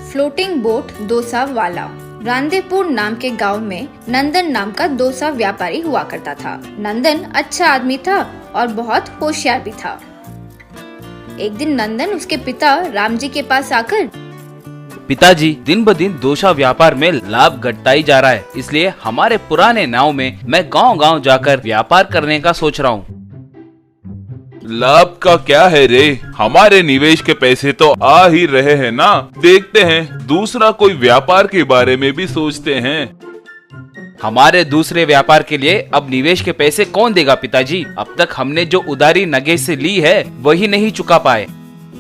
Floating boat dosa वाला। रांदेपुर नाम के गांव में नंदन नाम का डोसा व्यापारी हुआ करता था। नंदन अच्छा आदमी था और बहुत होशियार भी था। एक दिन नंदन उसके पिता राम जी के पास आकर, पिताजी, दिन ब दिन डोसा व्यापार में लाभ घटता ही जा रहा है, इसलिए हमारे पुराने नाव में मैं गांव-गांव जाकर व्यापार करने का सोच रहा हूँ। लाभ का क्या है रे, हमारे निवेश के पैसे तो आ ही रहे हैं ना। देखते हैं दूसरा कोई व्यापार के बारे में भी सोचते हैं। हमारे दूसरे व्यापार के लिए अब निवेश के पैसे कौन देगा पिताजी? अब तक हमने जो उधारी नगेश से ली है वही नहीं चुका पाए।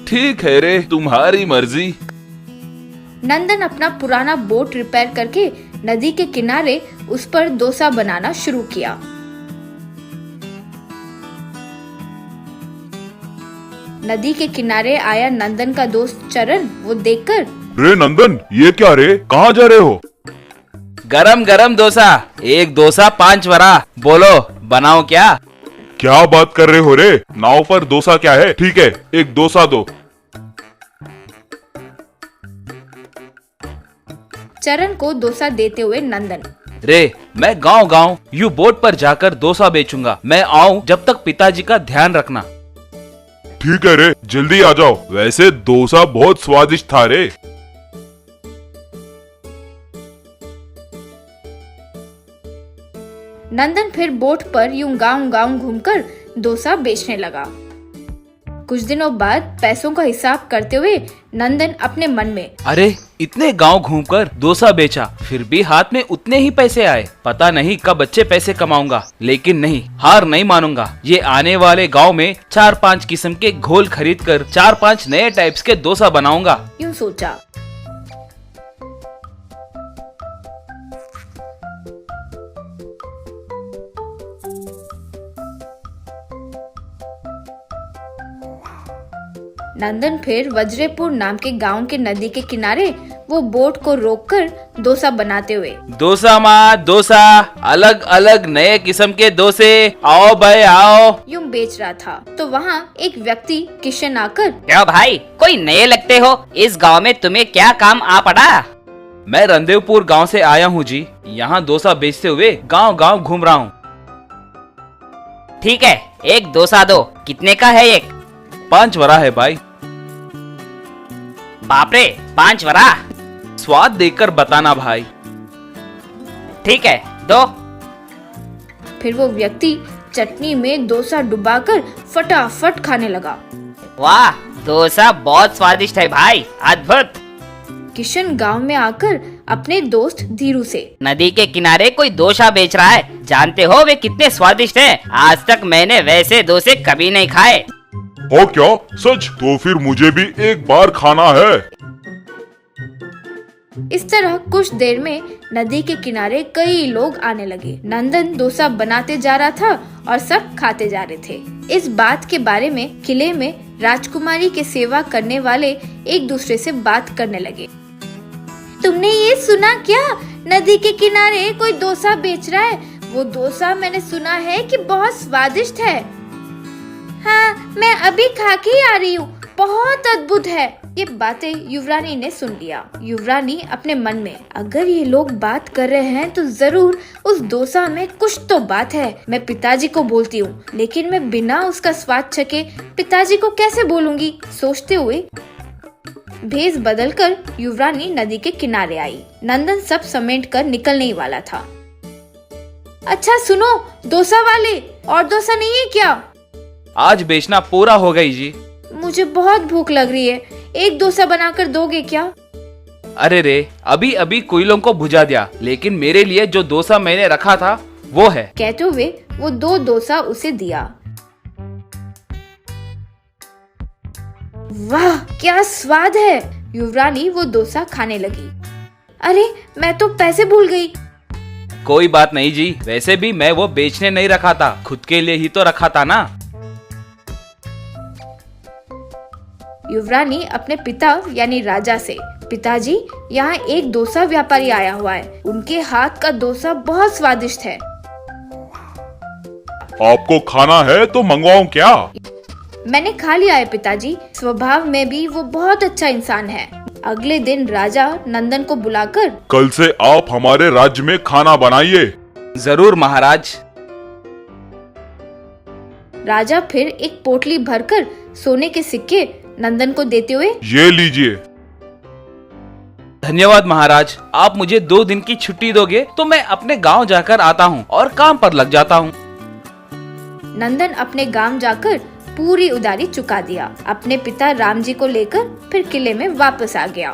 ठीक है रे, तुम्हारी मर्जी। नंदन अपना पुराना बोट रिपेयर करके नदी के किनारे उस पर डोसा बनाना शुरू किया। नदी के किनारे आया नंदन का दोस्त चरण वो देखकर, रे नंदन, ये क्या रे, कहाँ जा रहे हो? गरम गरम डोसा, एक डोसा 5 वरा। बोलो बनाओ क्या? क्या बात कर रहे हो रे, नाव पर डोसा क्या है? ठीक है, एक डोसा दो। चरण को डोसा देते हुए नंदन, रे, मैं गांव-गांव यूं बोट पर जाकर डोसा बेचूंगा। मैं आऊं जब तक पिताजी का ध्यान रखना। ठीक है रे, जल्दी आ जाओ। वैसे डोसा बहुत स्वादिष्ट था रे। नंदन फिर बोट पर यूं गांव-गांव घूमकर डोसा बेचने लगा। कुछ दिनों बाद पैसों का हिसाब करते हुए नंदन अपने मन में, अरे, इतने गांव घूमकर डोसा बेचा, फिर भी हाथ में उतने ही पैसे आए। पता नहीं कब अच्छे पैसे कमाऊंगा, लेकिन नहीं, हार नहीं मानूंगा। ये आने वाले गांव में 4-5 किस्म के घोल खरीद कर 4-5 नए टाइप्स के डोसा बनाऊंगा। यूं सोचा। नंदन फिर वज्रेपुर नाम के गांव के नदी के किनारे वो बोट को रोककर डोसा बनाते हुए, डोसा माँ डोसा, अलग अलग नए किस्म के डोसे, आओ भाई आओ, यूं बेच रहा था। तो वहाँ एक व्यक्ति किशन आकर, क्यों भाई, कोई नए लगते हो? इस गांव में तुम्हें क्या काम आ पड़ा? मैं रंदेवपुर गांव से आया हूँ जी। यहाँ डोसा बेचते हुए गांव गांव घूम रहा हूँ। ठीक है, एक डोसा दो। कितने का है एक? 5 वरा है भाई। बाप रे, 5 वरा। स्वाद देखकर बताना भाई। ठीक है, दो। फिर वो व्यक्ति चटनी में डोसा डुबाकर फटाफट खाने लगा। वाह, डोसा बहुत स्वादिष्ट है भाई, अद्भुत। किशन गांव में आकर अपने दोस्त धीरू से, नदी के किनारे कोई डोसा बेच रहा है, जानते हो वे कितने स्वादिष्ट हैं? आज तक मैंने वैसे डोसे कभी नहीं खाए। हो क्या, सच? तो फिर मुझे भी एक बार खाना है। इस तरह कुछ देर में नदी के किनारे कई लोग आने लगे। नंदन डोसा बनाते जा रहा था और सब खाते जा रहे थे। इस बात के बारे में किले में राजकुमारी के सेवा करने वाले एक दूसरे से बात करने लगे। तुमने ये सुना क्या? नदी के किनारे कोई डोसा बेच रहा है। वो डोसा मैंने सुना है कि बहुत स्वादिष्ट है। हाँ, मैं अभी खा के आ रही हूँ, बहुत अद्भुत है। ये बातें युवरानी ने सुन लिया। युवरानी अपने मन में, अगर ये लोग बात कर रहे हैं तो जरूर उस डोसा में कुछ तो बात है। मैं पिताजी को बोलती हूँ, लेकिन मैं बिना उसका स्वाद चखे पिताजी को कैसे बोलूँगी? सोचते हुए भेष बदलकर युवरानी नदी के किनारे आई। नंदन सब समेट कर निकलने ही वाला था। अच्छा सुनो डोसा वाले, और डोसा नहीं है क्या? आज बेचना पूरा हो गई जी। मुझे बहुत भूख लग रही है, एक डोसा बनाकर दोगे क्या? अरे रे, अभी अभी कोयलों को बुझा दिया, लेकिन मेरे लिए जो डोसा मैंने रखा था वो है। कहते हुए वो 2 डोसा उसे दिया। वाह, क्या स्वाद है! युवरानी वो डोसा खाने लगी। अरे, मैं तो पैसे भूल गई। कोई बात नहीं जी, वैसे भी मैं वो बेचने नहीं रखा था, खुद के लिए ही तो रखा था ना। युवरानी अपने पिता यानी राजा से, पिताजी, यहाँ एक डोसा व्यापारी आया हुआ है, उनके हाथ का डोसा बहुत स्वादिष्ट है। आपको खाना है तो मंगवाऊं क्या? मैंने खा लिया है पिताजी। स्वभाव में भी वो बहुत अच्छा इंसान है। अगले दिन राजा नंदन को बुलाकर कल से आप हमारे राज्य में खाना बनाइए। जरूर महाराज। राजा फिर एक पोटली भरकर सोने के सिक्के नंदन को देते हुए ये लीजिए। धन्यवाद महाराज, आप मुझे 2 दिन की छुट्टी दोगे तो मैं अपने गांव जाकर आता हूँ और काम पर लग जाता हूँ। नंदन अपने गांव जाकर पूरी उधारी चुका दिया। अपने पिता राम जी को लेकर फिर किले में वापस आ गया।